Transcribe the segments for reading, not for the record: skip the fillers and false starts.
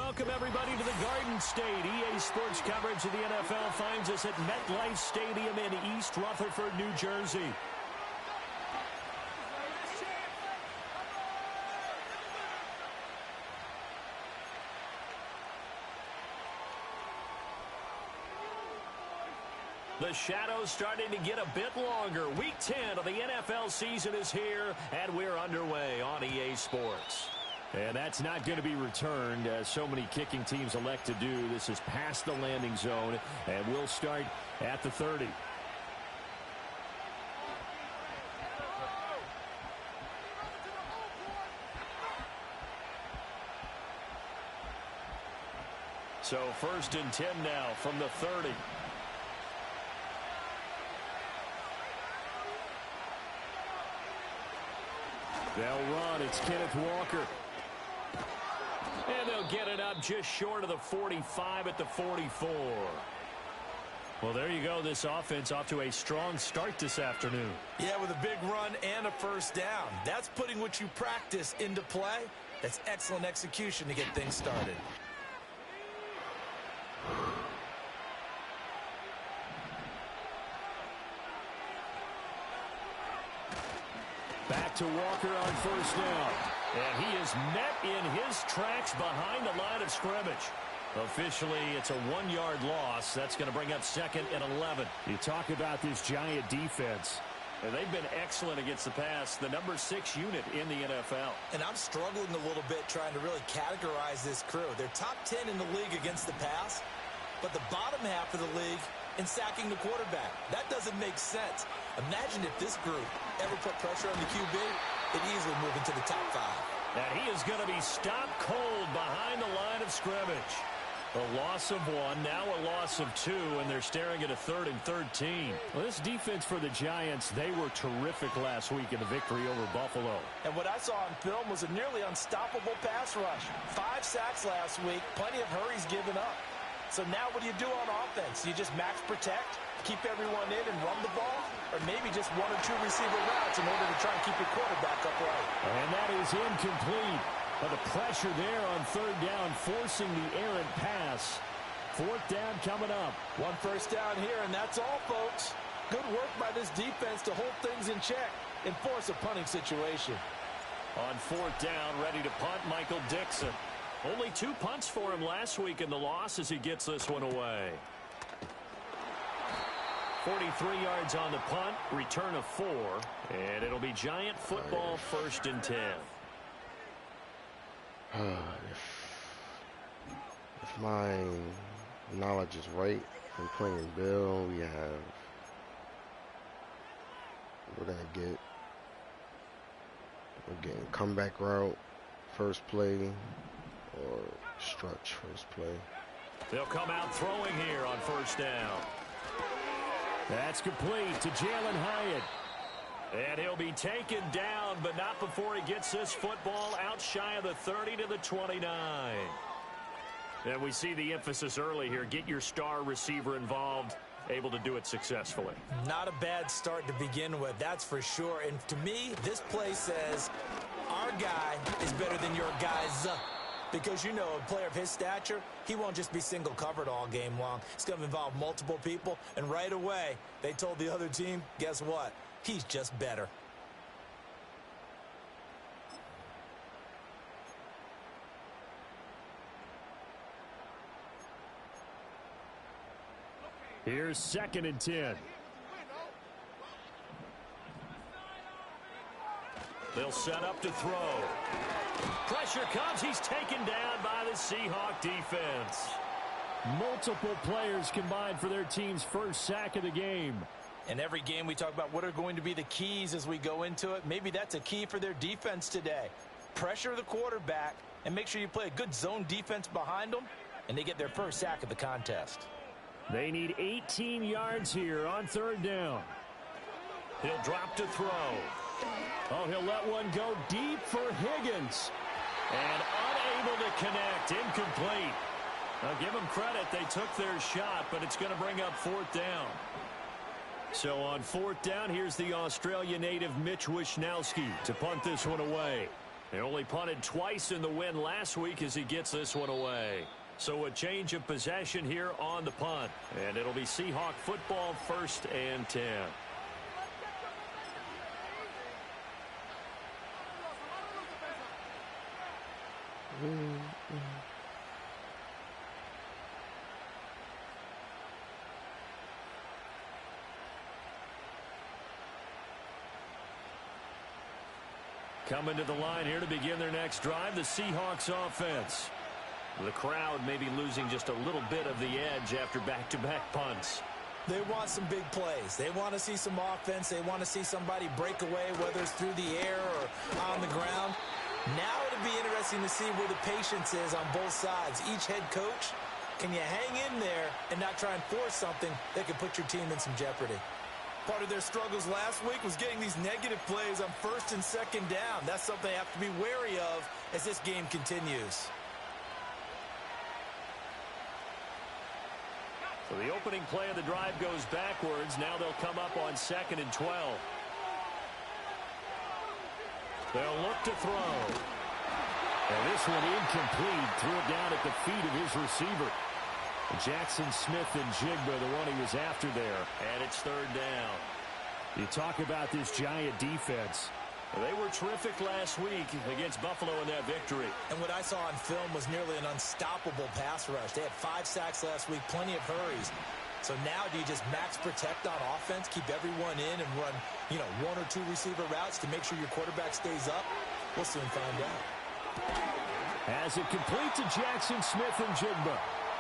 welcome everybody to the Garden State. EA Sports coverage of the NFL finds us at MetLife Stadium in East Rutherford, New Jersey. The shadow's starting to get a bit longer. Week 10 of the NFL season is here, and we're underway on EA Sports. And that's not going to be returned, as so many kicking teams elect to do. This is past the landing zone, and we'll start at the 30. So 1st and 10 now from the 30. They'll run. It's Kenneth Walker. And they'll get it up just short of the 45 at the 44. Well, there you go. This offense off to a strong start this afternoon. Yeah, with a big run and a first down. That's putting what you practice into play. That's excellent execution to get things started. Back to Walker on first down. And he is met in his tracks behind the line of scrimmage. Officially, it's a 1-yard loss. That's going to bring up 2nd and 11. You talk about this Giant defense. And they've been excellent against the pass, the number 6 unit in the NFL. And I'm struggling a little bit trying to really categorize this crew. They're top 10 in the league against the pass, but the bottom half of the league in sacking the quarterback. That doesn't make sense. Imagine if this group ever put pressure on the QB, they'd easily move into the top 5. And he is going to be stopped cold behind the line of scrimmage. A loss of 1, now a loss of 2, and they're staring at a 3rd and 13. Well, this defense for the Giants, they were terrific last week in the victory over Buffalo. And what I saw on film was a nearly unstoppable pass rush. 5 sacks last week, plenty of hurries given up. So now what do you do on offense? You just max protect, keep everyone in and run the ball, or maybe just 1 or 2 receiver routes in order to try and keep your quarterback upright. And that is incomplete. But the pressure there on 3rd down, forcing the errant pass. 4th down coming up. 1 first down here, and that's all, folks. Good work by this defense to hold things in check and force a punting situation. On 4th down, ready to punt, Michael Dixon. Only 2 punts for him last week in the loss as he gets this one away. 43 yards on the punt, return of 4, and it'll be Giant football 1st and 10. If my knowledge is right from playing Bill, we have, we're getting comeback route first play or stretch first play. They'll come out throwing here on 1st down. That's complete to Jalen Hyatt. And he'll be taken down, but not before he gets this football out shy of the 30 to the 29. And we see the emphasis early here. Get your star receiver involved, able to do it successfully. Not a bad start to begin with, that's for sure. And to me, this play says our guy is better than your guys. Because, you know, a player of his stature, he won't just be single covered all game long. It's going to involve multiple people. And right away, they told the other team, guess what? He's just better. Here's 2nd and 10. They'll set up to throw. Pressure comes. He's taken down by the Seahawk defense. Multiple players combined for their team's first sack of the game. In every game we talk about what are going to be the keys as we go into it. Maybe that's a key for their defense today. Pressure the quarterback and make sure you play a good zone defense behind them, and they get their first sack of the contest. They need 18 yards here on 3rd down. He'll drop to throw. Oh, he'll let one go deep for Higgins. And unable to connect. Incomplete. I'll give them credit. They took their shot, but it's going to bring up 4th down. So on 4th down, here's the Australia native Mitch Wishnowsky to punt this one away. They only punted twice in the win last week as he gets this one away. So a change of possession here on the punt. And it'll be Seahawk football, 1st and 10. Coming to the line here to begin their next drive, the Seahawks offense. The crowd may be losing just a little bit of the edge after back-to-back punts. They want some big plays. They want to see some offense. They want to see somebody break away, whether it's through the air or on the ground. Now it'll be interesting to see where the patience is on both sides. Each head coach, can you hang in there and not try and force something that could put your team in some jeopardy? Part of their struggles last week was getting these negative plays on 1st and 2nd down. That's something they have to be wary of as this game continues. So the opening play of the drive goes backwards. Now they'll come up on 2nd and 12. They'll look to throw. And this one incomplete. Threw it down at the feet of his receiver. Jackson Smith and Jigba, the one he was after there. And it's 3rd down. You talk about this Giant defense. They were terrific last week against Buffalo in that victory. And what I saw on film was nearly an unstoppable pass rush. They had 5 sacks last week, plenty of hurries. So now do you just max protect on offense, keep everyone in and run, 1 or 2 receiver routes to make sure your quarterback stays up? We'll soon find out. As it complete to Jackson Smith and Jigba.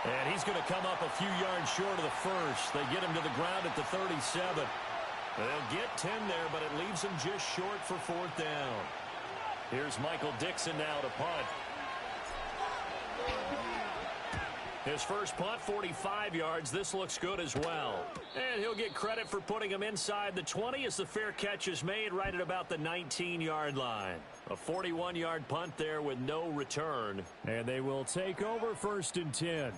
And he's going to come up a few yards short of the first. They get him to the ground at the 37. They'll get 10 there, but it leaves them just short for 4th down. Here's Michael Dixon now to punt. His first punt, 45 yards. This looks good as well. And he'll get credit for putting him inside the 20 as the fair catch is made right at about the 19-yard line. A 41-yard punt there with no return. And they will take over 1st and 10.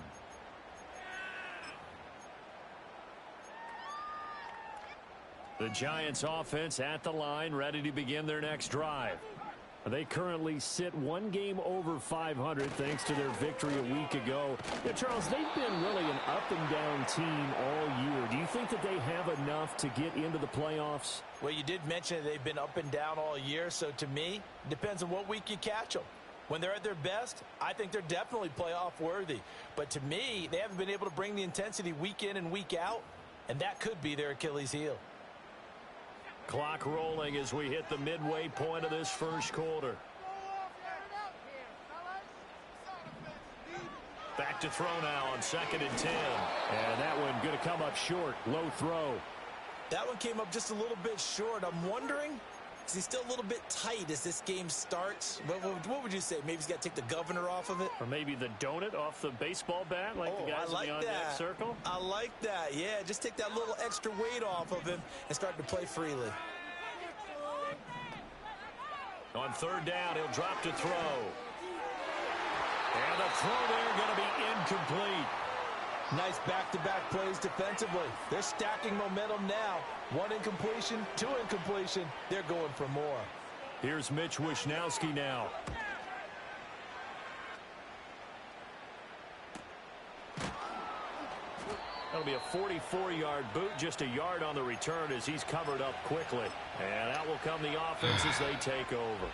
The Giants offense at the line, ready to begin their next drive. They currently sit 1 game over 500 thanks to their victory a week ago. Yeah, Charles, they've been really an up-and-down team all year. Do you think that they have enough to get into the playoffs? Well, you did mention they've been up and down all year, so to me, it depends on what week you catch them. When they're at their best, I think they're definitely playoff worthy. But to me, they haven't been able to bring the intensity week in and week out, and that could be their Achilles heel. Clock rolling as we hit the midway point of this first quarter. Back to throw now on 2nd and 10. And that one going to come up short. Low throw. That one came up just a little bit short. I'm wondering, is he still a little bit tight as this game starts? What would you say? Maybe he's got to take the governor off of it? Or maybe the donut off the baseball bat like the guys in the on-deck circle? I like that. Yeah, just take that little extra weight off of him and start to play freely. On 3rd down, he'll drop to throw. And the throw there going to be incomplete. Nice back-to-back plays defensively. They're stacking momentum now. 1 incompletion, 2 incompletion. They're going for more. Here's Mitch Wishnowski now. That'll be a 44-yard boot, just a yard on the return as he's covered up quickly. And out will come the offense as they take over.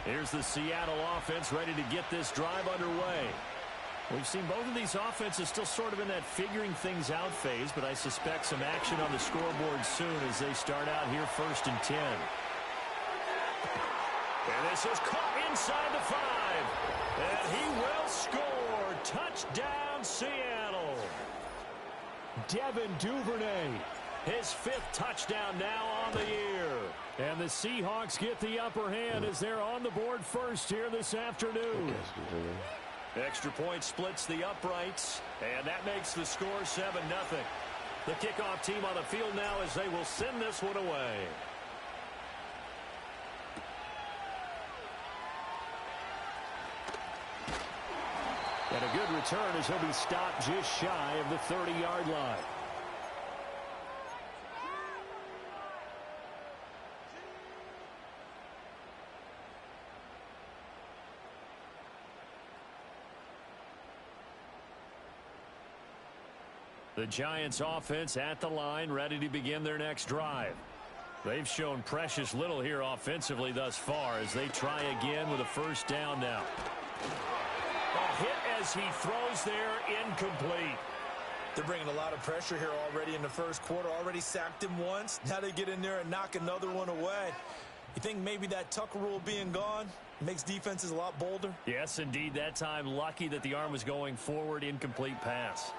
Here's the Seattle offense ready to get this drive underway. We've seen both of these offenses still sort of in that figuring things out phase, but I suspect some action on the scoreboard soon as they start out here 1st and 10. And this is caught inside the 5. And he will score. Touchdown, Seattle. Devin Duvernay. His 5th touchdown now on the year. And the Seahawks get the upper hand as they're on the board first here this afternoon. Extra point splits the uprights, and that makes the score 7-0. The kickoff team on the field now as they will send this one away. And a good return as he'll be stopped just shy of the 30-yard line. The Giants offense at the line, ready to begin their next drive. They've shown precious little here offensively thus far as they try again with a first down now. A hit as he throws there, incomplete. They're bringing a lot of pressure here already in the first quarter. Already sacked him once. Now they get in there and knock another one away. You think maybe that Tucker rule being gone makes defenses a lot bolder? Yes, indeed. That time, lucky that the arm was going forward, incomplete pass.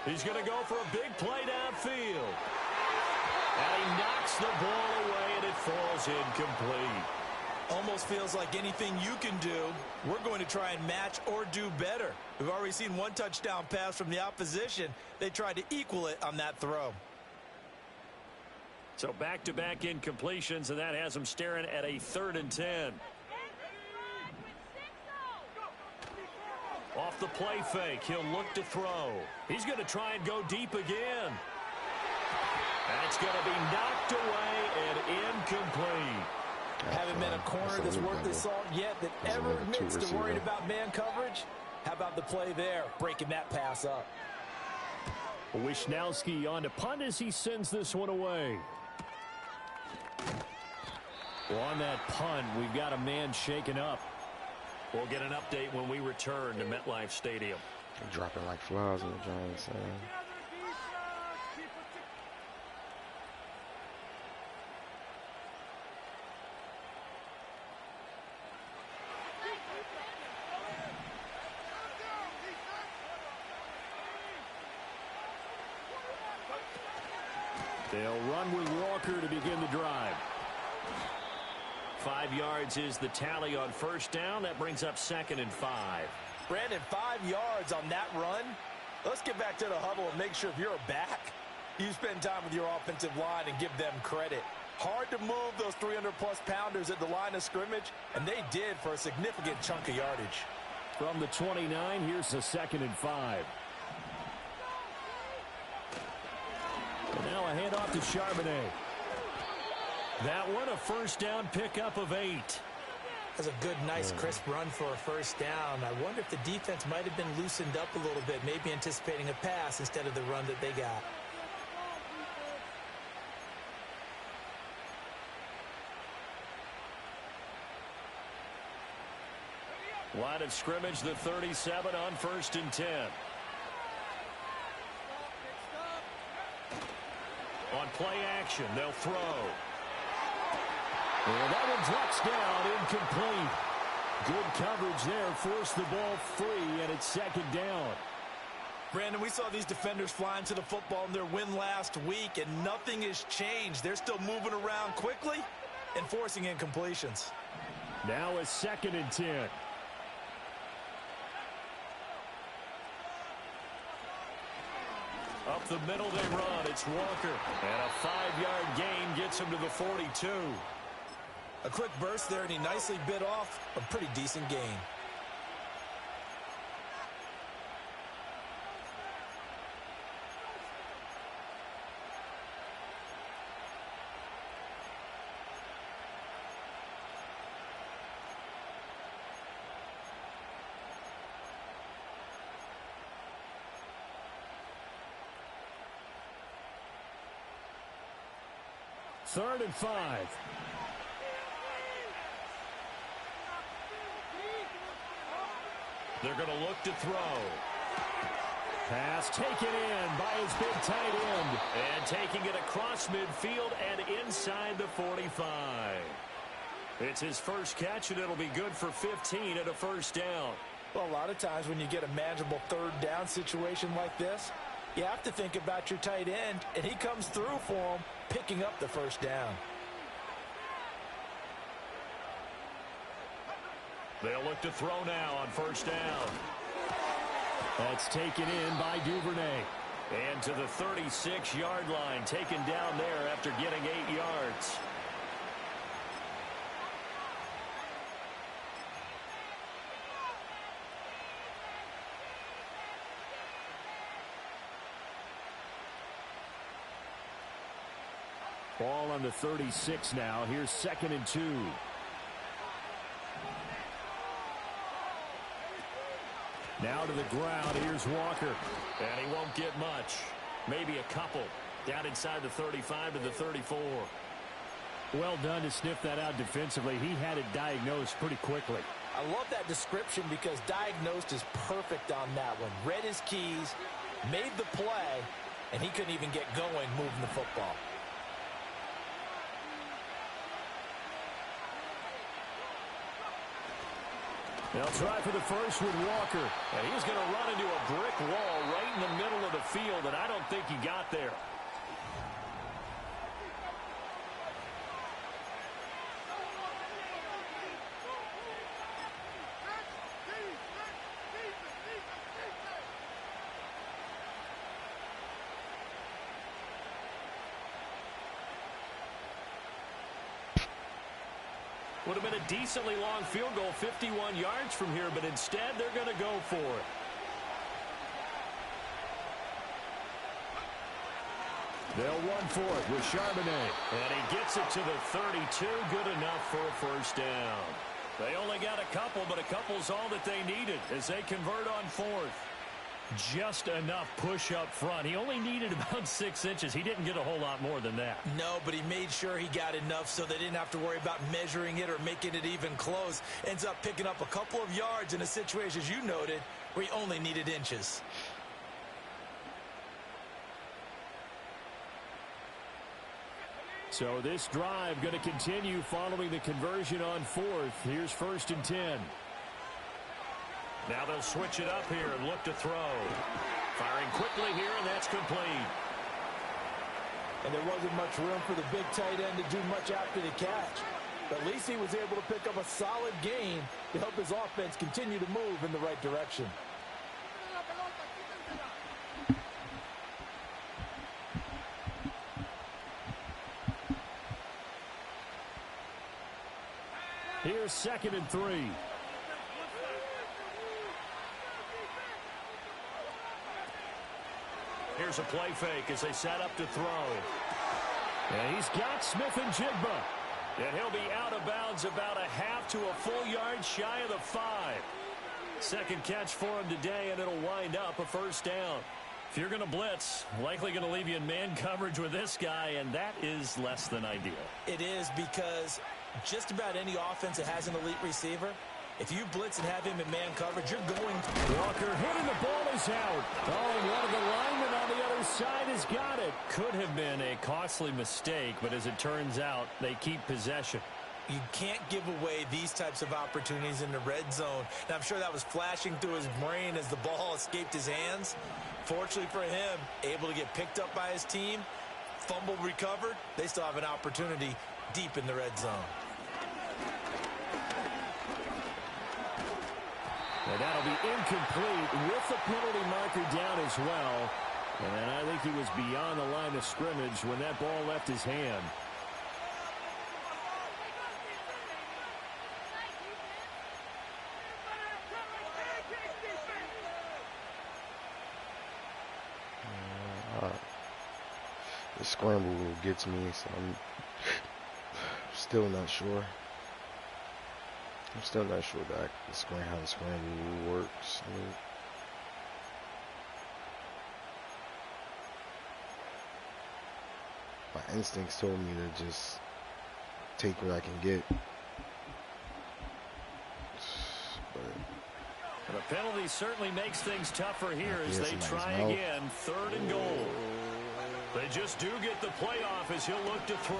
He's going to go for a big play downfield. And he knocks the ball away, and it falls incomplete. Almost feels like anything you can do, we're going to try and match or do better. We've already seen one touchdown pass from the opposition. They tried to equal it on that throw. So back-to-back incompletions, and that has them staring at a 3rd and 10. Off the play fake, he'll look to throw. He's going to try and go deep again. And it's going to be knocked away and incomplete. Haven't been a corner that's worth the salt yet that ever admits to worrying about man coverage. How about the play there, breaking that pass up? Wisnowski on to punt as he sends this one away. Well, on that punt, we've got a man shaken up. We'll get an update when we return to MetLife Stadium. They're dropping like flies on the Giants. They'll run with Walker to begin the drive. 5 yards is the tally on first down. That brings up 2nd and 5. Brandon, 5 yards on that run. Let's get back to the huddle and make sure if you're back, you spend time with your offensive line and give them credit. Hard to move those 300-plus pounders at the line of scrimmage, and they did for a significant chunk of yardage. From the 29, here's the 2nd and 5. And now a handoff to Charbonnet. That one, a first down pickup of 8. That's a good, nice, crisp run for a first down. I wonder if the defense might have been loosened up a little bit, maybe anticipating a pass instead of the run that they got. Line of scrimmage, the 37 on 1st and 10. On play action, they'll throw. Well, that one drops down, incomplete. Good coverage there, forced the ball free, and it's 2nd down. Brandon, we saw these defenders flying to the football in their win last week, and nothing has changed. They're still moving around quickly and forcing incompletions. Now a 2nd and 10. Up the middle they run. It's Walker. And a 5-yard gain gets him to the 42. A quick burst there, and he nicely bit off a pretty decent gain. Third and 5. They're going to look to throw. Pass taken in by his big tight end. And taking it across midfield and inside the 45. It's his first catch, and it'll be good for 15 at a first down. Well, a lot of times when you get a manageable 3rd down situation like this, you have to think about your tight end, and he comes through for him, picking up the first down. They'll look to throw now on first down. That's taken in by Duvernay. And to the 36-yard line, taken down there after getting 8 yards. Ball on the 36 now. Here's 2nd and 2. Now to the ground. Here's Walker. And he won't get much. Maybe a couple. Down inside the 35 to the 34. Well done to sniff that out defensively. He had it diagnosed pretty quickly. I love that description because diagnosed is perfect on that one. Read his keys, made the play, and he couldn't even get going moving the football. They'll try for the first with Walker. And he's going to run into a brick wall right in the middle of the field, and I don't think he got there. Would have been a decently long field goal, 51 yards from here, but instead they're going to go for it. They'll run for it with Charbonnet. And he gets it to the 32. Good enough for a first down. They only got a couple, but a couple's all that they needed as they convert on 4th. Just enough push up front. He only needed about 6 inches. He didn't get a whole lot more than that. No, but he made sure he got enough so they didn't have to worry about measuring it or making it even close. Ends up picking up a couple of yards in a situation, as you noted, where he only needed inches. So this drive going to continue following the conversion on 4th. Here's 1st and 10. Now they'll switch it up here and look to throw. Firing quickly here, and that's complete. And there wasn't much room for the big tight end to do much after the catch. But at least he was able to pick up a solid gain to help his offense continue to move in the right direction. Here's 2nd and 3. Here's a play fake as they set up to throw. And he's got Smith and Jigba. And he'll be out of bounds about a half to a full yard shy of the 5. Second catch for him today, and it'll wind up a first down. If you're going to blitz, likely going to leave you in man coverage with this guy, and that is less than ideal. It is, because just about any offense that has an elite receiver, if you blitz and have him in man coverage, you're going to... Walker hitting the ball is out. Oh, and one of the linemen on the other side has got it. Could have been a costly mistake, but as it turns out, they keep possession. You can't give away these types of opportunities in the red zone. And I'm sure that was flashing through his brain as the ball escaped his hands. Fortunately for him, able to get picked up by his team, fumble recovered. They still have an opportunity deep in the red zone. And that'll be incomplete with the penalty marker down as well. And I think he was beyond the line of scrimmage when that ball left his hand. The scramble gets me, so I'm still not sure. I'm still not sure that how the scramble works. My instincts told me to just take what I can get. But the penalty certainly makes things tougher here as they try again. 3rd and goal. They just do get the playoff as he'll look to throw.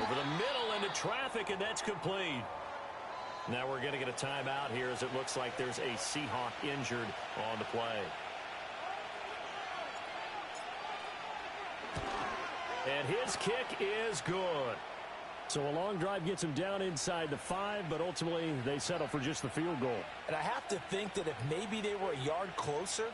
Over the middle into traffic, and that's complete. Now we're going to get a timeout here as it looks like there's a Seahawk injured on the play. And his kick is good. So a long drive gets him down inside the 5, but ultimately they settle for just the field goal. And I have to think that if maybe they were a yard closer,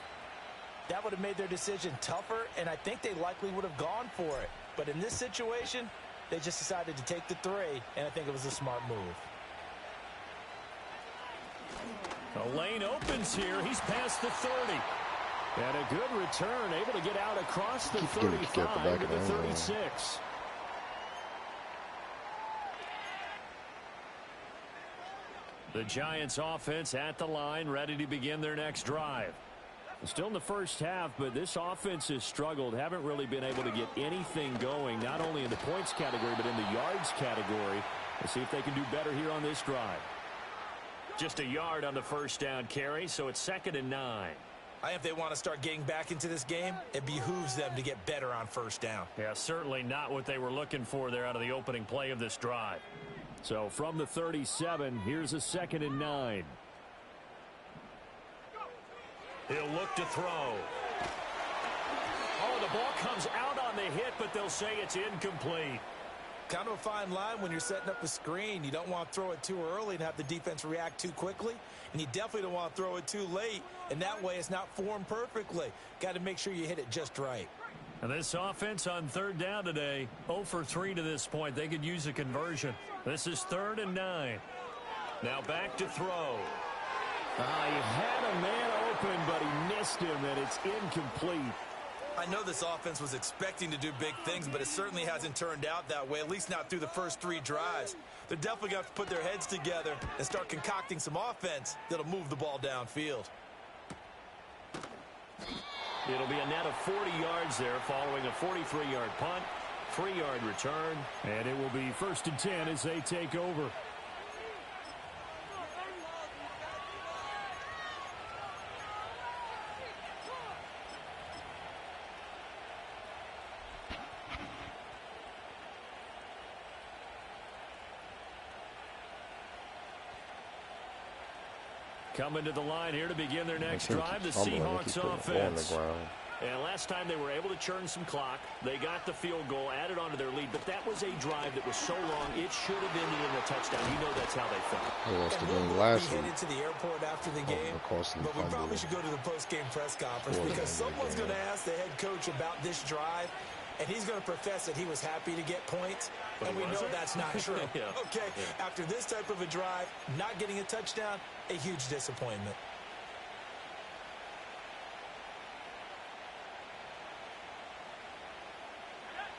that would have made their decision tougher, and I think they likely would have gone for it. But in this situation, they just decided to take the 3, and I think it was a smart move. The lane opens here. He's past the 30. And a good return, able to get out across the 35 to the 36. The Giants offense at the line, ready to begin their next drive. Still in the first half, but this offense has struggled. Haven't really been able to get anything going, not only in the points category, but in the yards category. Let's see if they can do better here on this drive. Just a yard on the first down carry, so it's 2nd and 9. I think if they want to start getting back into this game, it behooves them to get better on first down. Yeah, certainly not what they were looking for there out of the opening play of this drive. So from the 37, here's a 2nd and 9. He'll look to throw. Oh, the ball comes out on the hit, but they'll say it's incomplete. Kind of a fine line when you're setting up a screen. You don't want to throw it too early and have the defense react too quickly. And you definitely don't want to throw it too late. And that way it's not formed perfectly. Got to make sure you hit it just right. And this offense on 3rd down today, 0 for 3 to this point. They could use a conversion. This is 3rd and 9. Now back to throw. He had a man open, but he missed him, and it's incomplete. I know this offense was expecting to do big things, but it certainly hasn't turned out that way, at least not through the first 3 drives. They're definitely going to have to put their heads together and start concocting some offense that'll move the ball downfield. It'll be a net of 40 yards there following a 43-yard punt, 3-yard return. And it will be 1st and 10 as they take over. Coming to the line here to begin their next drive, the Seahawks offense. And last time they were able to churn some clock. They got the field goal, added on to their lead, but that was a drive that was so long, it should have ended in a touchdown. You know that's how they felt. He lost the game we'll last be week. headed to the airport after the game, but we probably should go to the post-game press conference because someone's going to ask the head coach about this drive, and he's going to profess that he was happy to get points, and we know that's not true. Okay, after this type of a drive, not getting a touchdown, a huge disappointment.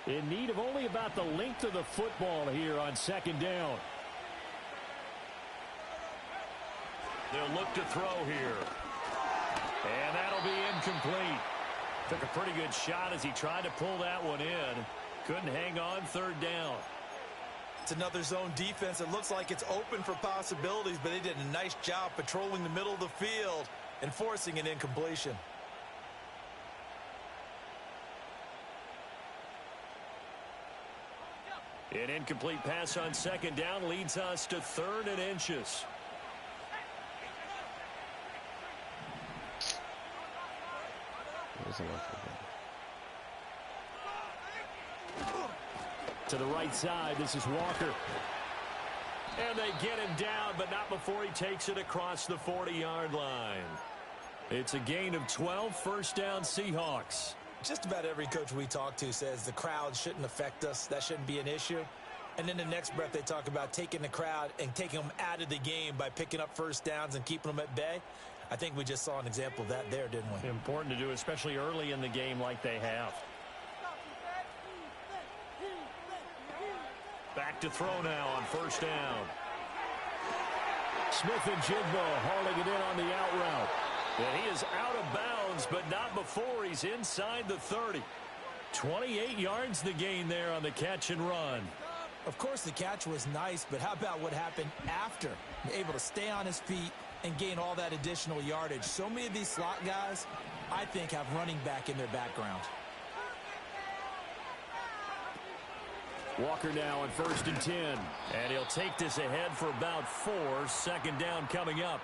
In need of only about the length of the football here on 2nd down. They'll look to throw here. And that'll be incomplete. Took a pretty good shot as he tried to pull that one in. Couldn't hang on 3rd down. It's another zone defense. It looks like it's open for possibilities, but they did a nice job patrolling the middle of the field and forcing an incompletion. An incomplete pass on 2nd down leads us to 3rd and inches. To the right side, this is Walker. And they get him down, but not before he takes it across the 40-yard line. It's a gain of 12, 1st down Seahawks. Just about every coach we talk to says the crowd shouldn't affect us. That shouldn't be an issue. And then the next breath they talk about taking the crowd and taking them out of the game by picking up 1st downs and keeping them at bay. I think we just saw an example of that there, didn't we? Important to do, especially early in the game like they have. Back to throw now on 1st down. Smith and Jigbo hauling it in on the out route. And he is out of bounds, but not before he's inside the 30. 28 yards the gain there on the catch and run. Of course, the catch was nice, but how about what happened after? Able to stay on his feet and gain all that additional yardage. So many of these slot guys, I think, have running back in their background. Walker now on 1st and 10. And he'll take this ahead for about 4. 2nd down coming up.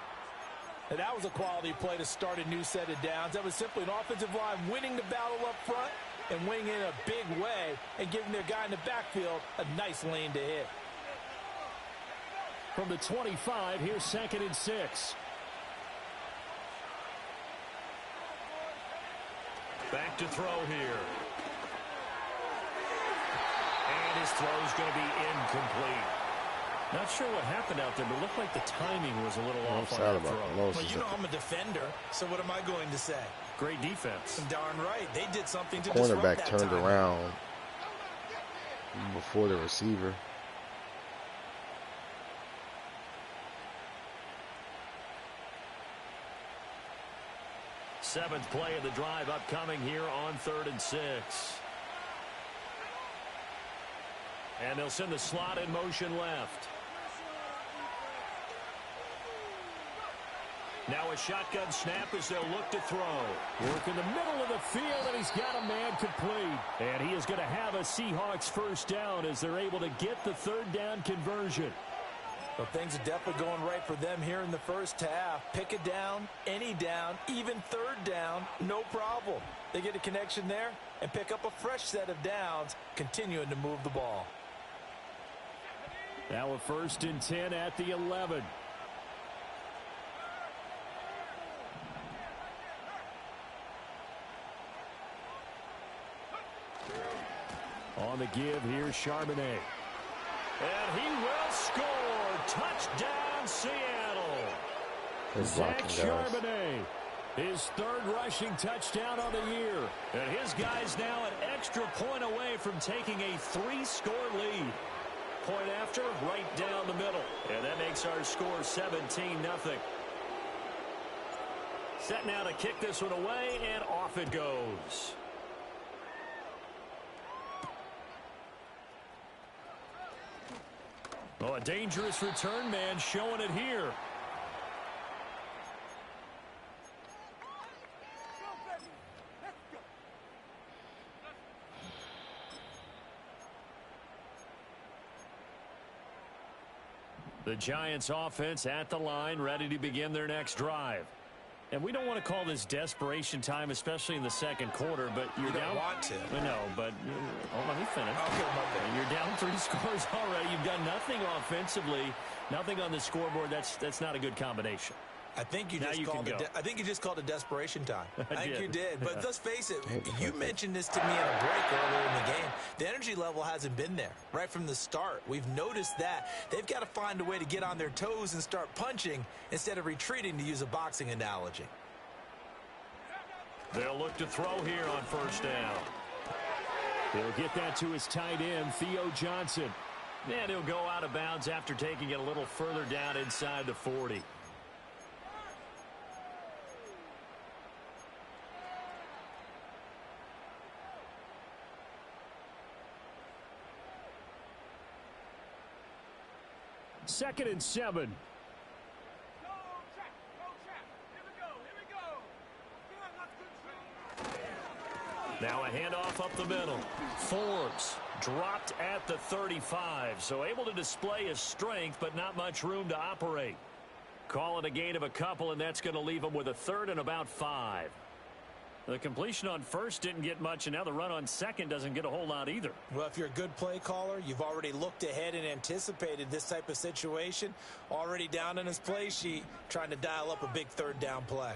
And that was a quality play to start a new set of downs. That was simply an offensive line winning the battle up front and winning in a big way and giving their guy in the backfield a nice lane to hit. From the 25, here's 2nd and 6. Back to throw here. And his throw's going to be incomplete. Not sure what happened out there, but it looked like the timing was a little off on that throw. Well, you know I'm a defender, so what am I going to say? Great defense. Darn right. They did something to disrupt that cornerback turned timing. around before the receiver. Seventh play of the drive upcoming here on 3rd and 6. And they'll send the slot in motion left. Now a shotgun snap as they'll look to throw. Work in the middle of the field, and he's got a man complete. And he is going to have a Seahawks first down as they're able to get the 3rd down conversion. Well, things are definitely going right for them here in the first half. Pick a down, any down, even 3rd down, no problem. They get a connection there and pick up a fresh set of downs, continuing to move the ball. Now a 1st and 10 at the 11. On the give, here's Charbonnet. And he will score. Touchdown, Seattle. Zach Charbonnet, his 3rd rushing touchdown on the year. And his guy's now an extra point away from taking a 3-score lead. Point after, right down the middle. And that makes our score 17-0. Set now to kick this one away, and off it goes. Oh, a dangerous return man showing it here. The Giants offense at the line, ready to begin their next drive. And we don't want to call this desperation time, especially in the second quarter, but you're down. You don't want to. No, but let me finish. Okay, you're down 3 scores already. You've done nothing offensively, nothing on the scoreboard. That's not a good combination. I think you just called it desperation time. I think you did. But let's face it, you mentioned this to me in a break earlier in the game. The energy level hasn't been there right from the start. We've noticed that. They've got to find a way to get on their toes and start punching instead of retreating, to use a boxing analogy. They'll look to throw here on 1st down. He'll get that to his tight end, Theo Johnson. And he'll go out of bounds after taking it a little further down inside the 40. Second and 7. Now a handoff up the middle. Forbes dropped at the 35, so able to display his strength, but not much room to operate. Call it a gain of a couple, and that's going to leave him with a 3rd and about 5. The completion on 1st didn't get much, and now the run on 2nd doesn't get a whole lot either. Well, if you're a good play caller, you've already looked ahead and anticipated this type of situation. Already down on his play sheet, trying to dial up a big 3rd down play.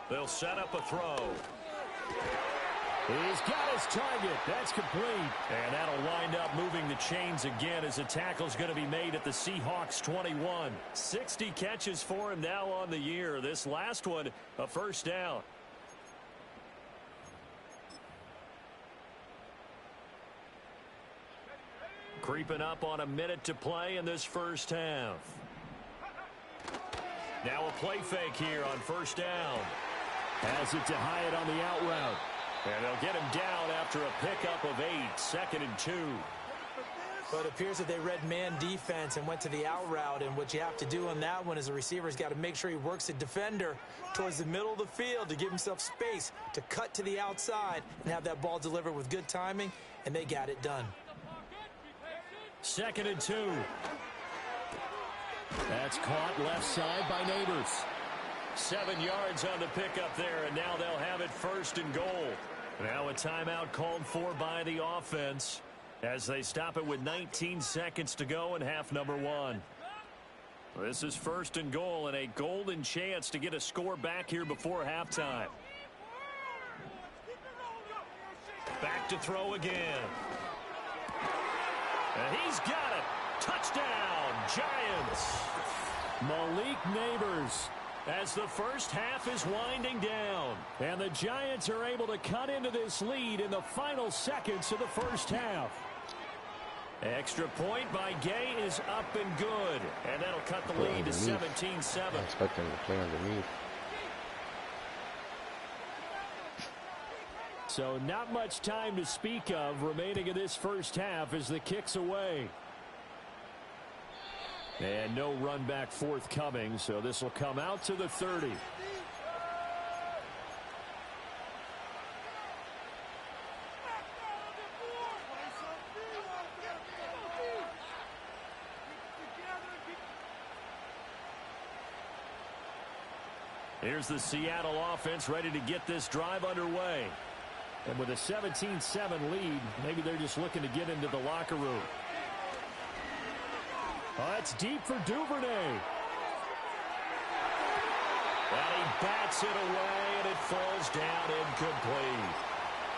They'll set up a throw. He's got his target. That's complete. And that'll wind up moving the chains again as a tackle's going to be made at the Seahawks 21. 60 catches for him now on the year. This last one, a 1st down. Creeping up on a minute to play in this first half. Now a play fake here on 1st down. Has it to Hyatt on the out route. And they'll get him down after a pickup of 8. 2nd and 2. But it appears that they read man defense and went to the out route. And what you have to do on that one is the receiver's got to make sure he works the defender towards the middle of the field to give himself space to cut to the outside and have that ball delivered with good timing. And they got it done. 2nd and 2. That's caught left side by Neighbors. 7 yards on the pickup there, and now they'll have it 1st and goal. Now a timeout called for by the offense as they stop it with 19 seconds to go in half number 1. This is 1st and goal and a golden chance to get a score back here before halftime. Back to throw again. And he's got it. Touchdown, Giants. Malik Neighbors. As the first half is winding down. And the Giants are able to cut into this lead in the final seconds of the first half. Extra point by Gay is up and good. And that'll cut the lead to 17-7. I'm expecting to play underneath. So not much time to speak of remaining in this first half as the kick's away. And no run back forthcoming, so this will come out to the 30. Here's the Seattle offense ready to get this drive underway. And with a 17-7 lead, maybe they're just looking to get into the locker room. Oh, that's deep for Duvernay. And he bats it away, and it falls down incomplete.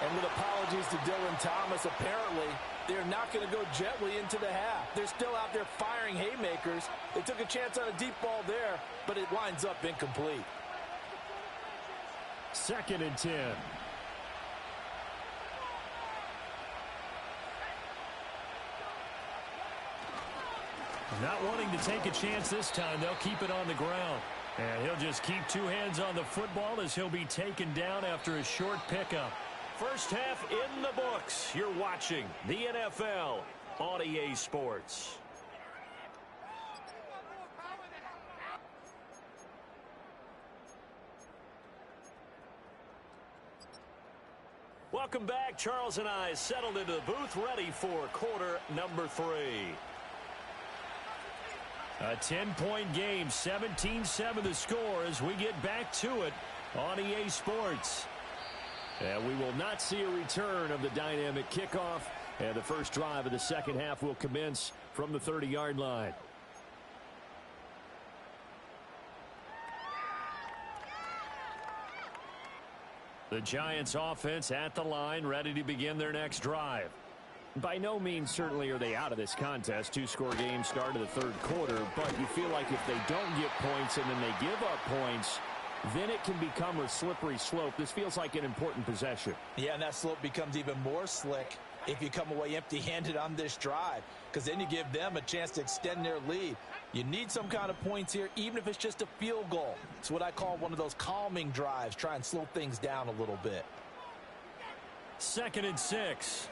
And with apologies to Dylan Thomas, apparently they're not going to go gently into the half. They're still out there firing haymakers. They took a chance on a deep ball there, but it winds up incomplete. 2nd and 10. Not wanting to take a chance this time, they'll keep it on the ground. And he'll just keep two hands on the football as he'll be taken down after a short pickup. First half in the books. You're watching the NFL on EA Sports. Welcome back. Charles and I settled into the booth ready for quarter number 3. A 10-point game, 17-7 the score as we get back to it on EA Sports. And we will not see a return of the dynamic kickoff, and the first drive of the second half will commence from the 30-yard line. The Giants offense at the line, ready to begin their next drive. By no means certainly are they out of this contest. 2-score game start of the third quarter, but you feel like if they don't get points and then they give up points, then it can become a slippery slope. This feels like an important possession. Yeah, and that slope becomes even more slick if you come away empty-handed on this drive, because then you give them a chance to extend their lead. You need some kind of points here, even if it's just a field goal. It's what I call one of those calming drives. Try and slow things down a little bit. 2nd and 6.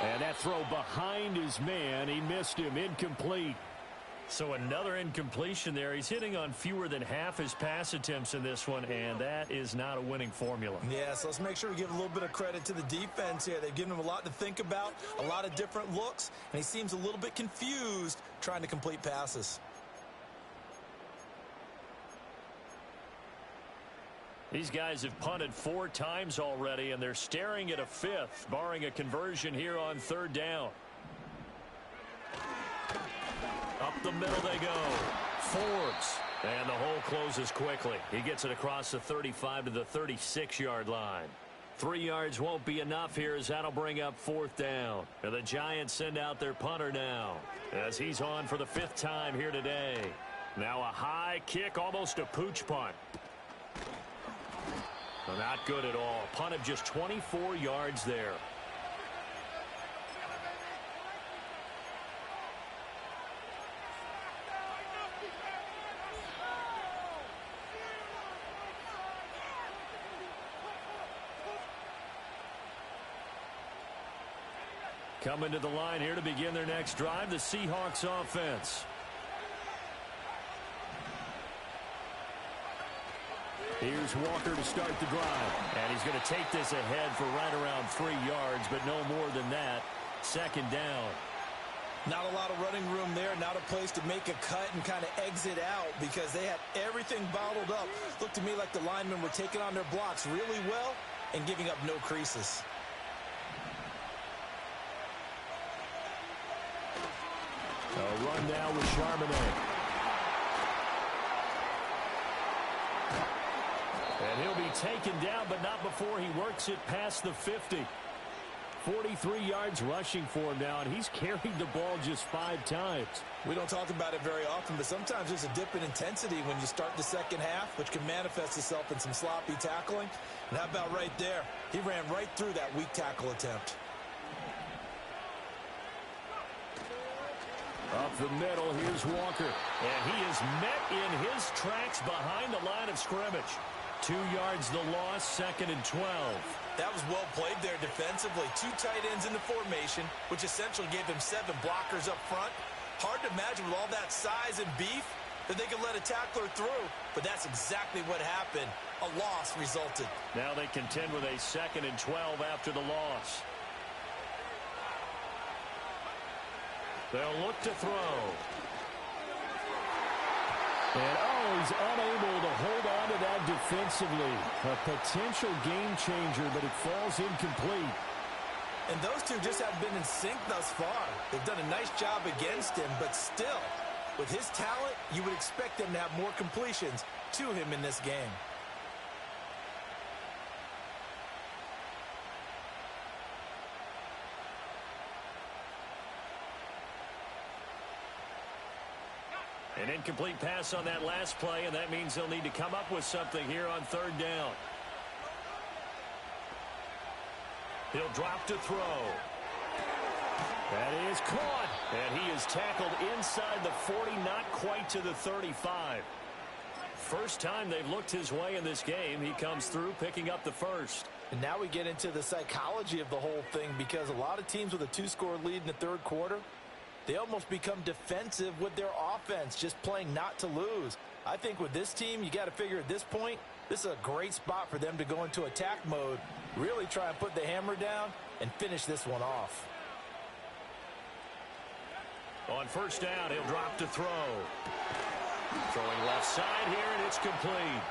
And that throw behind his man. He missed him. Incomplete. So another incompletion there. He's hitting on fewer than half his pass attempts in this one, and that is not a winning formula. Yeah, so let's make sure we give a little bit of credit to the defense here. They've given him a lot to think about, a lot of different looks, and he seems a little bit confused trying to complete passes. These guys have punted 4 times already, and they're staring at a 5th, barring a conversion here on 3rd down. Up the middle they go. Forbes. And the hole closes quickly. He gets it across the 35 to the 36-yard line. 3 yards won't be enough here as that'll bring up 4th down. And the Giants send out their punter now as he's on for the 5th time here today. Now a high kick, almost a pooch punt. Not good at all. Punt of just 24 yards there. Coming to the line here to begin their next drive, the Seahawks offense. Here's Walker to start the drive. And he's going to take this ahead for right around 3 yards, but no more than that. 2nd down. Not a lot of running room there, not a place to make a cut and kind of exit out because they had everything bottled up. Looked to me like the linemen were taking on their blocks really well and giving up no creases. A run now with Charbonnet. And he'll be taken down, but not before he works it past the 50. 43 yards rushing for him now, and he's carried the ball just 5 times. We don't talk about it very often, but sometimes there's a dip in intensity when you start the second half, which can manifest itself in some sloppy tackling. And how about right there? He ran right through that weak tackle attempt. Up the middle, here's Walker. And he is met in his tracks behind the line of scrimmage. 2 yards the loss, 2nd and 12. That was well played there defensively. 2 tight ends in the formation, which essentially gave them 7 blockers up front. Hard to imagine with all that size and beef that they could let a tackler through, but that's exactly what happened. A loss resulted. Now they contend with a 2nd and 12 after the loss. They'll look to throw. And, he's unable to hold on to that defensively. A potential game changer, but it falls incomplete. And those two just haven't been in sync thus far. They've done a nice job against him, but still, with his talent, you would expect them to have more completions to him in this game. An incomplete pass on that last play, and that means they'll need to come up with something here on 3rd down. He'll drop to throw. That is caught, and he is tackled inside the 40, not quite to the 35. First time they've looked his way in this game. He comes through, picking up the first. And now we get into the psychology of the whole thing, because a lot of teams with a 2-score lead in the 3rd quarter, they almost become defensive with their offense, just playing not to lose. I think with this team, you got to figure at this point, this is a great spot for them to go into attack mode, really try and put the hammer down and finish this one off. On 1st down, he'll drop to throw. Throwing left side here, and it's complete.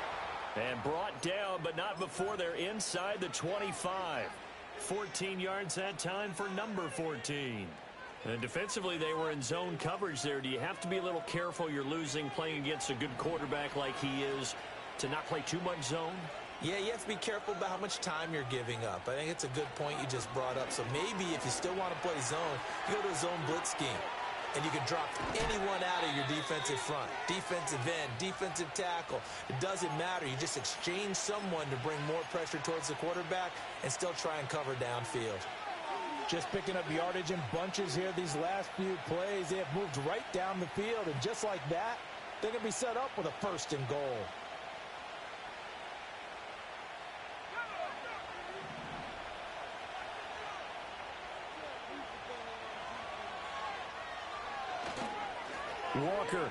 And brought down, but not before they're inside the 25. 14 yards that time for number 14. And defensively, they were in zone coverage there. Do you have to be a little careful? You're losing playing against a good quarterback like he is to not play too much zone? Yeah, you have to be careful about how much time you're giving up. I think it's a good point you just brought up. So maybe if you still want to play zone, you go to a zone blitz scheme. And you can drop anyone out of your defensive front. Defensive end, defensive tackle. It doesn't matter. You just exchange someone to bring more pressure towards the quarterback and still try and cover downfield. Just picking up yardage in bunches here these last few plays. They have moved right down the field, and just like that, they're going to be set up with a 1st and goal. Walker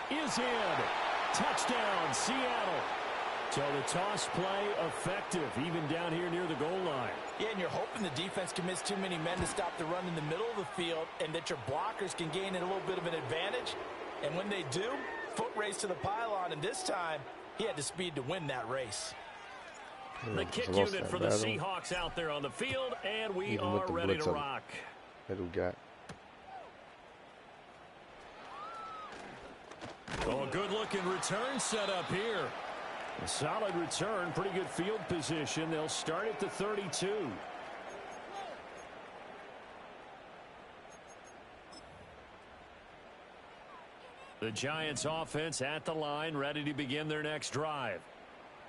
is in. Touchdown, Seattle. So the toss play effective, even down here near the goal line. Yeah, and you're hoping the defense commits too many men to stop the run in the middle of the field and that your blockers can gain a little bit of an advantage. And when they do, foot race to the pylon, and this time he had the speed to win that race. The kick unit for the Seahawks out there on the field, and we are ready to rock. That we got. Oh, a good-looking return set up here. A solid return, pretty good field position. They'll start at the 32. The Giants offense at the line, ready to begin their next drive.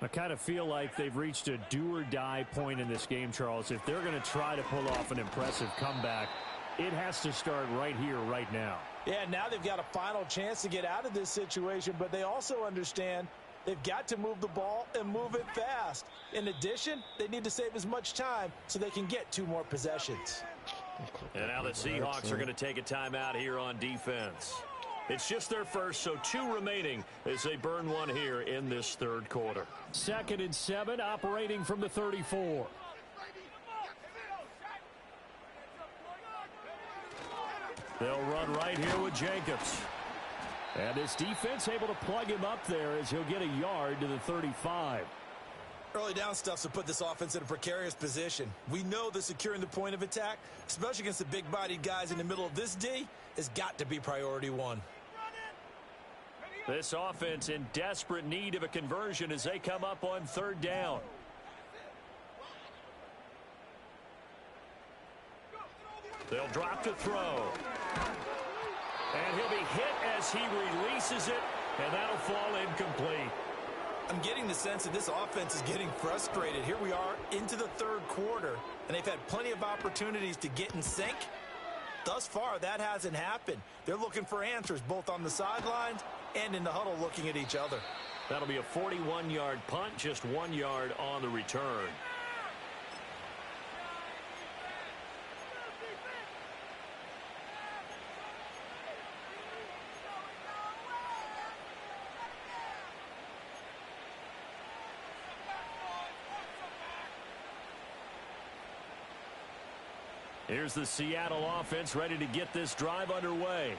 I kind of feel like they've reached a do-or-die point in this game, Charles. If they're going to try to pull off an impressive comeback, it has to start right here, right now. Yeah, now they've got a final chance to get out of this situation, but they also understand they've got to move the ball and move it fast. In addition, they need to save as much time so they can get 2 more possessions. And now the Seahawks are going to take a timeout here on defense. It's just their first, so 2 remaining as they burn one here in this 3rd quarter. 2nd and 7, operating from the 34. They'll run right here with Jacobs. And this defense able to plug him up there as he'll get a yard to the 35. Early down stuff to put this offense in a precarious position. We know that securing the point of attack, especially against the big-bodied guys in the middle of this D, has got to be priority 1. This offense in desperate need of a conversion as they come up on 3rd down. They'll drop to throw. And he'll be hit as he releases it, and that'll fall incomplete. I'm getting the sense that this offense is getting frustrated. Here we are into the 3rd quarter, and they've had plenty of opportunities to get in sync, thus far, that hasn't happened. They're looking for answers both on the sidelines and in the huddle looking at each other. That'll be a 41-yard punt, just 1 yard on the return. Here's the Seattle offense ready to get this drive underway.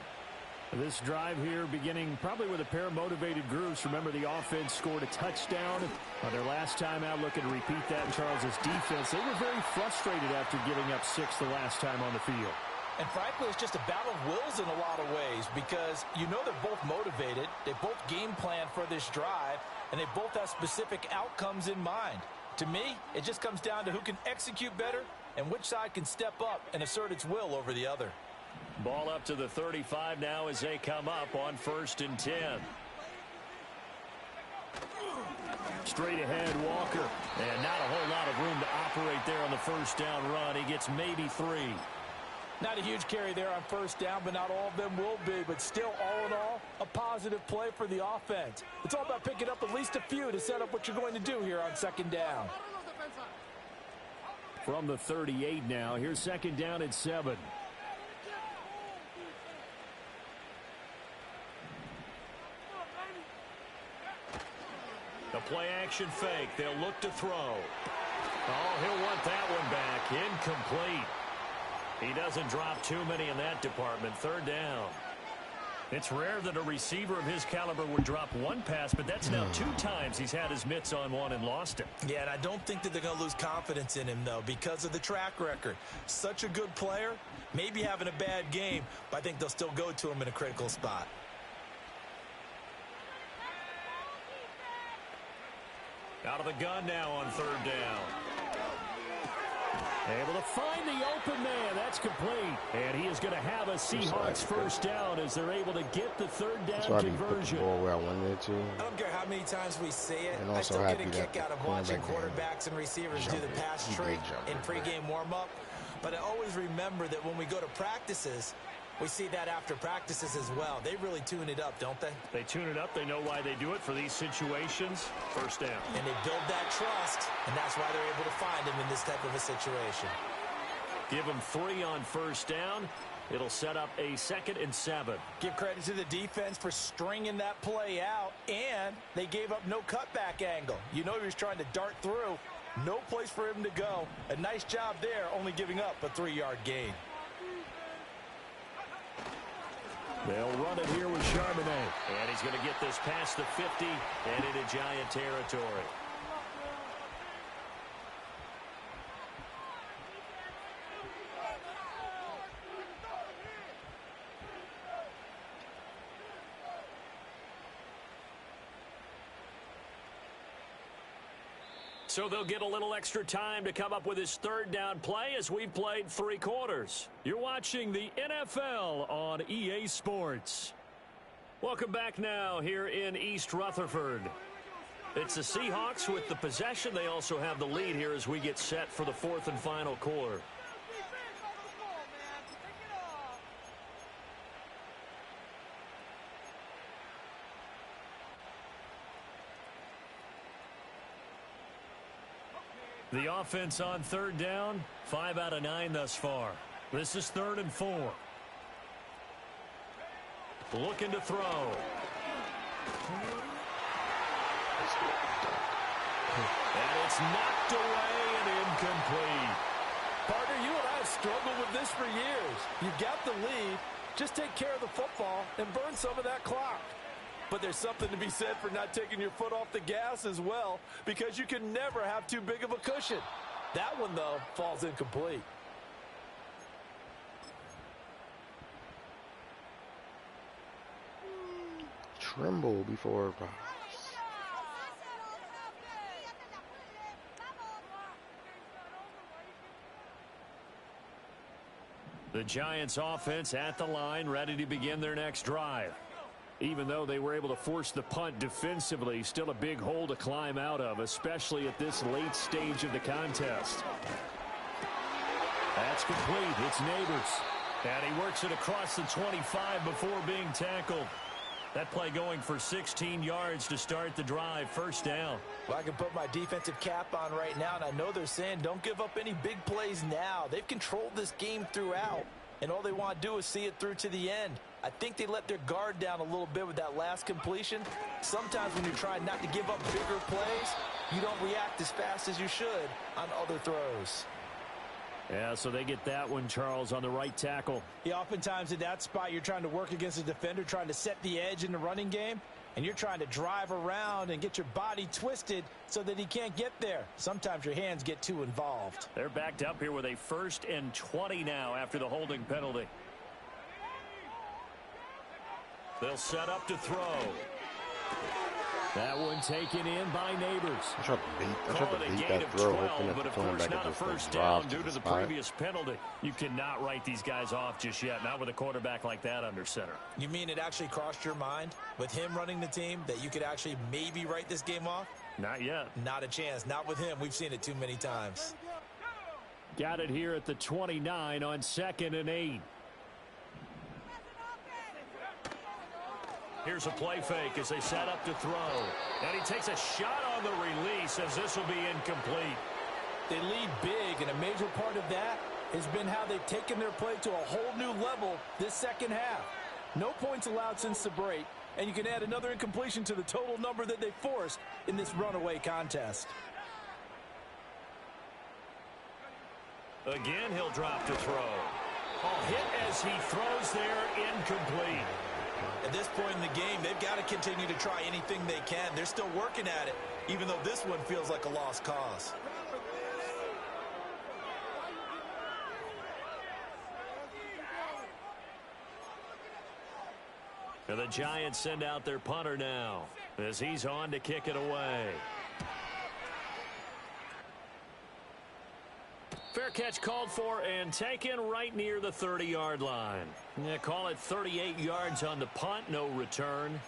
This drive here beginning probably with a pair of motivated groups. Remember, the offense scored a touchdown on their last time out. Looking to repeat that in Charles's defense. They were very frustrated after giving up 6 the last time on the field. And frankly, it's just a battle of wills in a lot of ways because you know they're both motivated. They both game plan for this drive, and they both have specific outcomes in mind. To me, it just comes down to who can execute better and which side can step up and assert its will over the other. Ball up to the 35 now as they come up on 1st and 10. Straight ahead, Walker. And not a whole lot of room to operate there on the first down run. He gets maybe 3. Not a huge carry there on first down, but not all of them will be. But still, all in all, a positive play for the offense. It's all about picking up at least a few to set up what you're going to do here on 2nd down. From the 38 now, here's 2nd down at 7. The play-action fake. They'll look to throw. Oh, he'll want that one back. Incomplete. He doesn't drop too many in that department. 3rd down. It's rare that a receiver of his caliber would drop one pass, but that's now 2 times he's had his mitts on one and lost it. Yeah, and I don't think that they're going to lose confidence in him, though, because of the track record. Such a good player, maybe having a bad game, but I think they'll still go to him in a critical spot. Out of the gun now on 3rd down. Able to find the open man. That's complete. And he is going to have a Seahawks first down as they're able to get the 3rd down conversion. Put the ball where I wanted it to. I don't care how many times we say it. And I also still get a happy kick that out of watching quarterbacks and receivers do the pass tree in pregame warm-up. But I always remember that when we go to practices, we see that after practices as well. They really tune it up, don't they? They tune it up. They know why they do it for these situations. First down. And they build that trust, and that's why they're able to find him in this type of a situation. Give him 3 on first down. It'll set up a 2nd and 7. Give credit to the defense for stringing that play out, and they gave up no cutback angle. You know he was trying to dart through. No place for him to go. A nice job there, only giving up a 3-yard gain. They'll run it here with Charbonnet. And he's going to get this past the 50 and into Giant territory. So they'll get a little extra time to come up with his 3rd down play as we've played 3 quarters. You're watching the NFL on EA Sports. Welcome back now here in East Rutherford. It's the Seahawks with the possession. They also have the lead here as we get set for the 4th and final quarter. The offense on 3rd down, 5 out of 9 thus far. This is 3rd and 4. Looking to throw. And it's knocked away and incomplete. Parker, you and I have struggled with this for years. You've got the lead. Just take care of the football and burn some of that clock. But there's something to be said for not taking your foot off the gas as well, because you can never have too big of a cushion. That one, though, falls incomplete. Tremble before pass. The Giants offense at the line, ready to begin their next drive. Even though they were able to force the punt defensively, still a big hole to climb out of, especially at this late stage of the contest. That's complete. It's Neighbors. And he works it across the 25 before being tackled. That play going for 16 yards to start the drive. First down. Well, I can put my defensive cap on right now, and I know they're saying don't give up any big plays now. They've controlled this game throughout, and all they want to do is see it through to the end. I think they let their guard down a little bit with that last completion. Sometimes when you're trying not to give up bigger plays, you don't react as fast as you should on other throws. Yeah, so they get that one, Charles, on the right tackle. Yeah, oftentimes in that spot, you're trying to work against a defender, trying to set the edge in the running game, and you're trying to drive around and get your body twisted so that he can't get there. Sometimes your hands get too involved. They're backed up here with a 1st and 20 now after the holding penalty. They'll set up to throw. That one taken in by Neighbors. I tried to beat that throw, hoping that the cornerback could just first drive down to due to the spot. previous penalty. You cannot write these guys off just yet, not with a quarterback like that under center. You mean it actually crossed your mind with him running the team that you could actually maybe write this game off? Not yet. Not a chance. Not with him. We've seen it too many times. Got it here at the 29 on 2nd and 8. Here's a play fake as they set up to throw. And he takes a shot on the release as this will be incomplete. They lead big, and a major part of that has been how they've taken their play to a whole new level this second half. No points allowed since the break, and you can add another incompletion to the total number that they forced in this runaway contest. Again, he'll drop to throw. Hit as he throws there, incomplete. At this point in the game, they've got to continue to try anything they can. They're still working at it, even though this one feels like a lost cause. And the Giants send out their punter now as he's on to kick it away. Fair catch called for and taken right near the 30-yard line. Yeah, call it 38 yards on the punt, no return.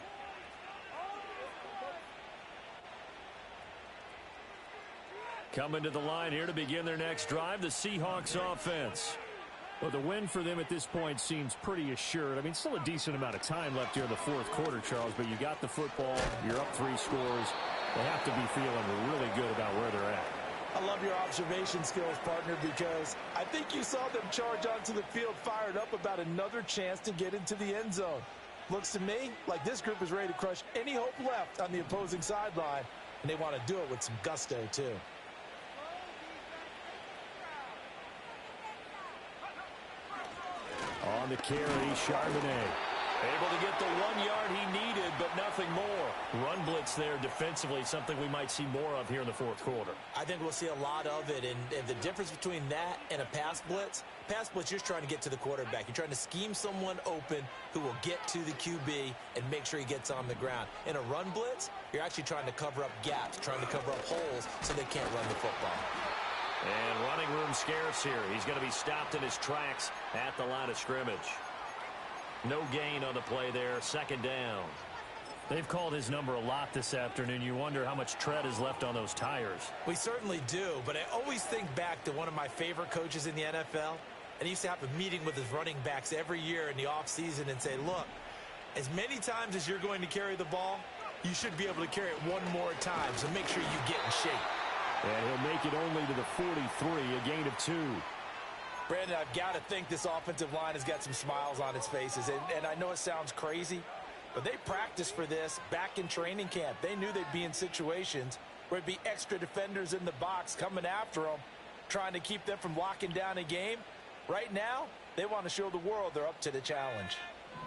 Coming to the line here to begin their next drive, the Seahawks offense. Well, the win for them at this point seems pretty assured. I mean, still a decent amount of time left here in the 4th quarter, Charles, but you got the football, you're up 3 scores. They have to be feeling really good about where they're at. I love your observation skills, partner, because I think you saw them charge onto the field fired up about another chance to get into the end zone. Looks to me like this group is ready to crush any hope left on the opposing sideline, and they want to do it with some gusto, too. On the carry, Charbonnet. Able to get the 1 yard he needed, but nothing more. Run blitz there defensively, something we might see more of here in the 4th quarter. I think we'll see a lot of it, and the difference between that and a pass blitz, you're just trying to get to the quarterback. You're trying to scheme someone open who will get to the QB and make sure he gets on the ground. In a run blitz, you're actually trying to cover up gaps, trying to cover up holes so they can't run the football. And running room scarce here. He's going to be stopped in his tracks at the line of scrimmage. No gain on the play there. 2nd down. They've called his number a lot this afternoon. You wonder how much tread is left on those tires. We certainly do, but I always think back to one of my favorite coaches in the NFL, and he used to have a meeting with his running backs every year in the offseason and say, look, as many times as you're going to carry the ball, you should be able to carry it one more time, so make sure you get in shape. And he'll make it only to the 43, a gain of 2. Brandon, I've got to think this offensive line has got some smiles on its faces. And I know it sounds crazy, but they practiced for this back in training camp. They knew they'd be in situations where it'd be extra defenders in the box coming after them, trying to keep them from locking down a game. Right now, they want to show the world they're up to the challenge.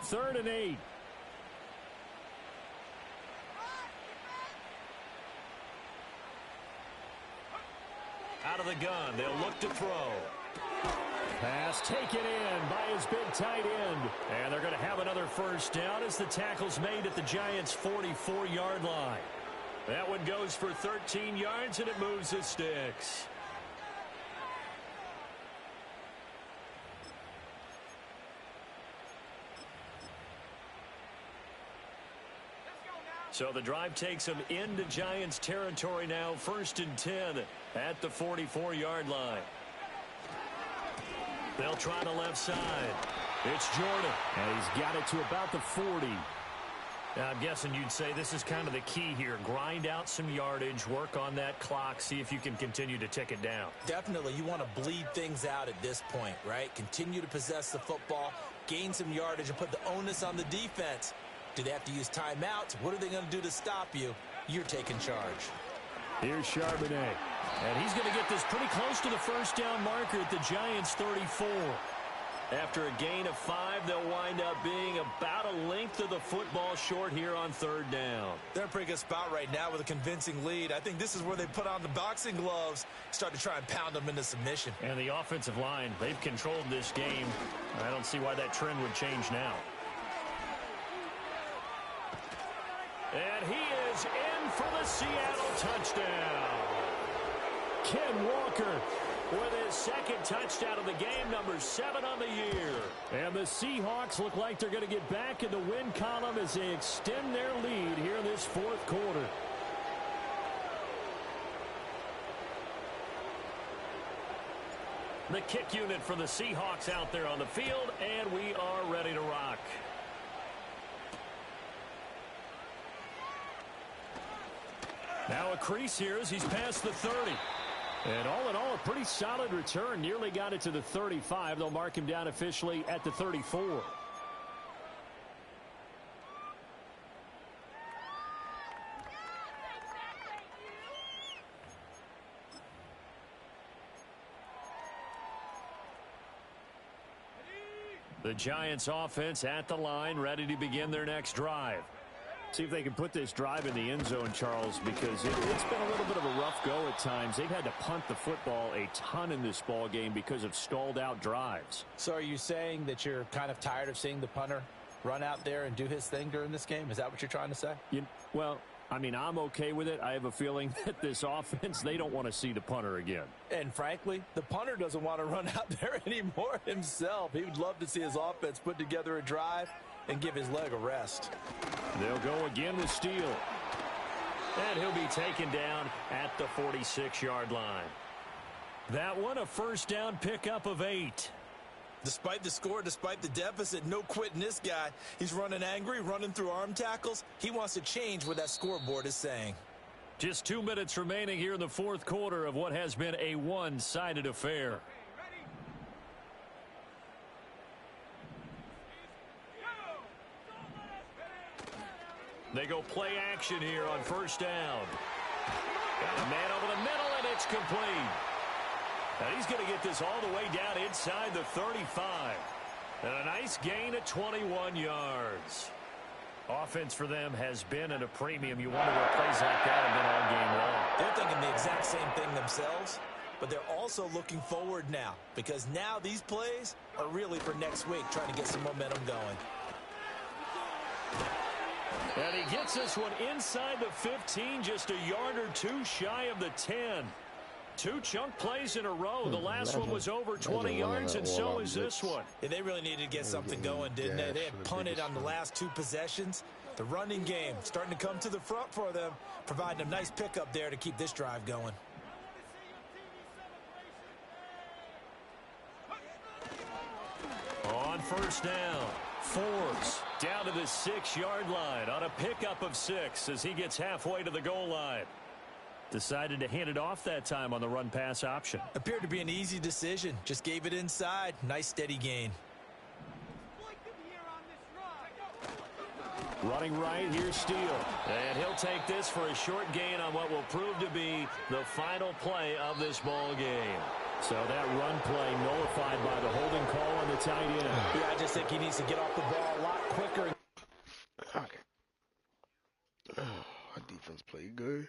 3rd and 8. Out of the gun, they'll look to throw. Pass taken in by his big tight end. And they're going to have another first down as the tackle's made at the Giants' 44-yard line. That one goes for 13 yards, and it moves the sticks. So the drive takes them into Giants territory now. 1st and 10 at the 44-yard line. They'll try the left side. It's Jordan. And he's got it to about the 40. Now, I'm guessing you'd say this is kind of the key here. Grind out some yardage, work on that clock, see if you can continue to tick it down. Definitely, you want to bleed things out at this point, right? Continue to possess the football, gain some yardage, and put the onus on the defense. Do they have to use timeouts? What are they going to do to stop you? You're taking charge. Here's Charbonnet. And he's going to get this pretty close to the first down marker at the Giants' 34. After a gain of 5, they'll wind up being about a length of the football short here on third down. They're in a pretty good spot right now with a convincing lead. I think this is where they put on the boxing gloves, start to try and pound them into submission. And the offensive line, they've controlled this game. I don't see why that trend would change now. And he is in for the Seattle touchdown. Ken Walker with his second touchdown of the game, number 7 on the year. And the Seahawks look like they're going to get back in the win column as they extend their lead here in this fourth quarter. The kick unit for the Seahawks out there on the field, and we are ready to rock. Now a crease here as he's past the 30. And all in all, a pretty solid return. Nearly got it to the 35. They'll mark him down officially at the 34. The Giants offense at the line, ready to begin their next drive. See if they can put this drive in the end zone, Charles, because it's been a little bit of a rough go at times. They've had to punt the football a ton in this ball game because of stalled out drives. So are you saying that you're kind of tired of seeing the punter run out there and do his thing during this game? Is that what you're trying to say? Well, I mean, I'm okay with it. I have a feeling that this offense, they don't want to see the punter again. And frankly, the punter doesn't want to run out there anymore himself. He would love to see his offense put together a drive and give his leg a rest. They'll go again with Steele. And he'll be taken down at the 46-yard line. That one, a first down pickup of 8. Despite the score, despite the deficit, no quitting this guy. He's running angry, running through arm tackles. He wants to change what that scoreboard is saying. Just 2 minutes remaining here in the fourth quarter of what has been a one-sided affair. They go play action here on first down. Got a man over the middle, and it's complete. And he's going to get this all the way down inside the 35. And a nice gain of 21 yards. Offense for them has been at a premium. You wonder what plays like that have been all game long. They're thinking the exact same thing themselves, but they're also looking forward now, because now these plays are really for next week, trying to get some momentum going. And he gets this one inside the 15, just a yard or two shy of the 10. 2 chunk plays in a row. The last one was over 20 yards, and so is this one. Yeah, they really needed to get something going, didn't they? They had punted on the last 2 possessions. The running game starting to come to the front for them, providing a nice pickup there to keep this drive going. On first down, Forbes down to the 6-yard line on a pickup of 6 as he gets halfway to the goal line. Decided to hand it off that time on the run-pass option. Appeared to be an easy decision. Just gave it inside. Nice steady gain. Running right, here's Steele. And he'll take this for a short gain on what will prove to be the final play of this ball game. So that run play nullified by the holding call on the tight end. Yeah, I just think he needs to get off the ball a lot quicker. Okay. Our defense played good.